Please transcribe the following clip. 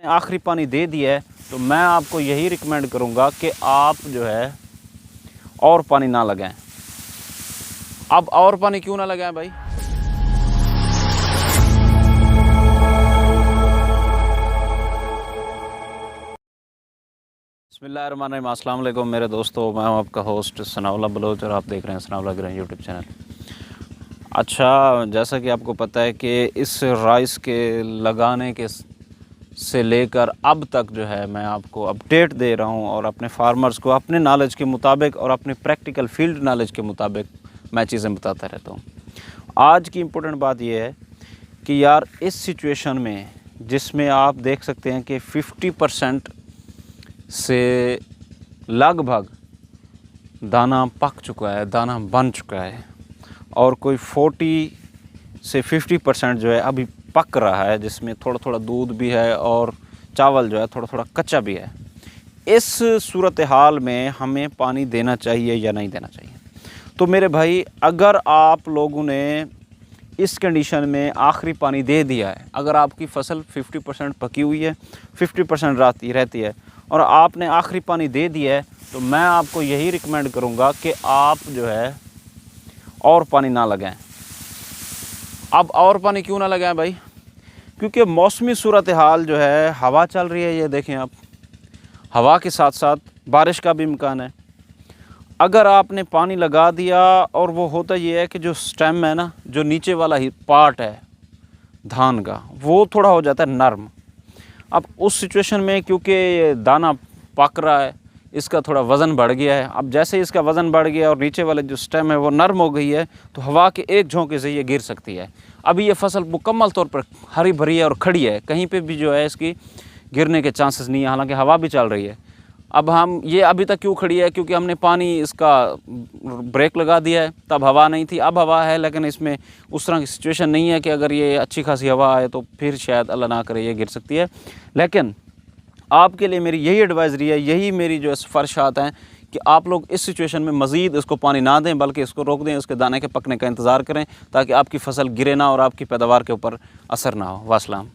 आखिरी पानी दे दिया है तो मैं आपको यही रिकमेंड करूँगा कि आप जो है और पानी ना लगाएं। अब और पानी क्यों ना लगाएं भाई? बिस्मिल्लाहिर्रहमानिर्रहीम। अस्सलाम वालेकुम मेरे दोस्तों, मैं हूं आपका होस्ट सनाउल्लाह बलोच और आप देख रहे हैं सनाउल्लाह ग्रीन यूट्यूब चैनल। अच्छा, जैसा कि आपको पता है कि इस राइस के लगाने के से लेकर अब तक जो है मैं आपको अपडेट दे रहा हूं और अपने फार्मर्स को अपने नॉलेज के मुताबिक और अपने प्रैक्टिकल फील्ड नॉलेज के मुताबिक मैं चीज़ें बताता रहता हूं। आज की इम्पोर्टेंट बात यह है कि यार इस सिचुएशन में जिसमें आप देख सकते हैं कि 50% से लगभग दाना पक चुका है, दाना बन चुका है और कोई 40 से 50% जो है अभी पक रहा है, जिसमें थोड़ा थोड़ा दूध भी है और चावल जो है थोड़ा थोड़ा कच्चा भी है। इस सूरत हाल में हमें पानी देना चाहिए या नहीं देना चाहिए? तो मेरे भाई, अगर आप लोगों ने इस कंडीशन में आखिरी पानी दे दिया है, अगर आपकी फसल 50% पकी हुई है, 50% रहती है और आपने आखिरी पानी दे दिया है, तो मैं आपको यही रिकमेंड करूँगा कि आप जो है और पानी ना लगाएं। अब और पानी क्यों ना लगाएं भाई? क्योंकि मौसमी सूरत हाल जो है, हवा चल रही है, ये देखें आप, हवा के साथ साथ बारिश का भी इम्कान है। अगर आपने पानी लगा दिया और वो होता ये है कि जो स्टेम है ना, जो नीचे वाला ही पार्ट है धान का, वो थोड़ा हो जाता है नर्म। अब उस सिचुएशन में क्योंकि दाना पक रहा है, इसका थोड़ा वज़न बढ़ गया है। अब जैसे इसका वज़न बढ़ गया और नीचे वाले जो स्टेम है वो नर्म हो गई है, तो हवा के एक झोंके से ये गिर सकती है। अभी ये फसल मुकम्मल तौर पर हरी भरी है और खड़ी है, कहीं पे भी जो है इसकी गिरने के चांसेस नहीं है, हालांकि हवा भी चल रही है। अब हम ये अभी तक क्यों खड़ी है? क्योंकि हमने पानी इसका ब्रेक लगा दिया है, तब हवा नहीं थी, अब हवा है, लेकिन इसमें उस तरह की सिचुएशन नहीं है कि अगर ये अच्छी खासी हवा आए तो फिर शायद अल्लाह ना करे ये गिर सकती है। लेकिन आपके लिए मेरी यही एडवाइजरी है, यही मेरी जो सिफारिशात हैं कि आप लोग इस सिचुएशन में मज़ीद इसको पानी ना दें, बल्कि इसको रोक दें, उसके दाने के पकने का इंतज़ार करें ताकि आपकी फसल गिरे ना और आपकी पैदावार के ऊपर असर ना हो। वास्सलाम।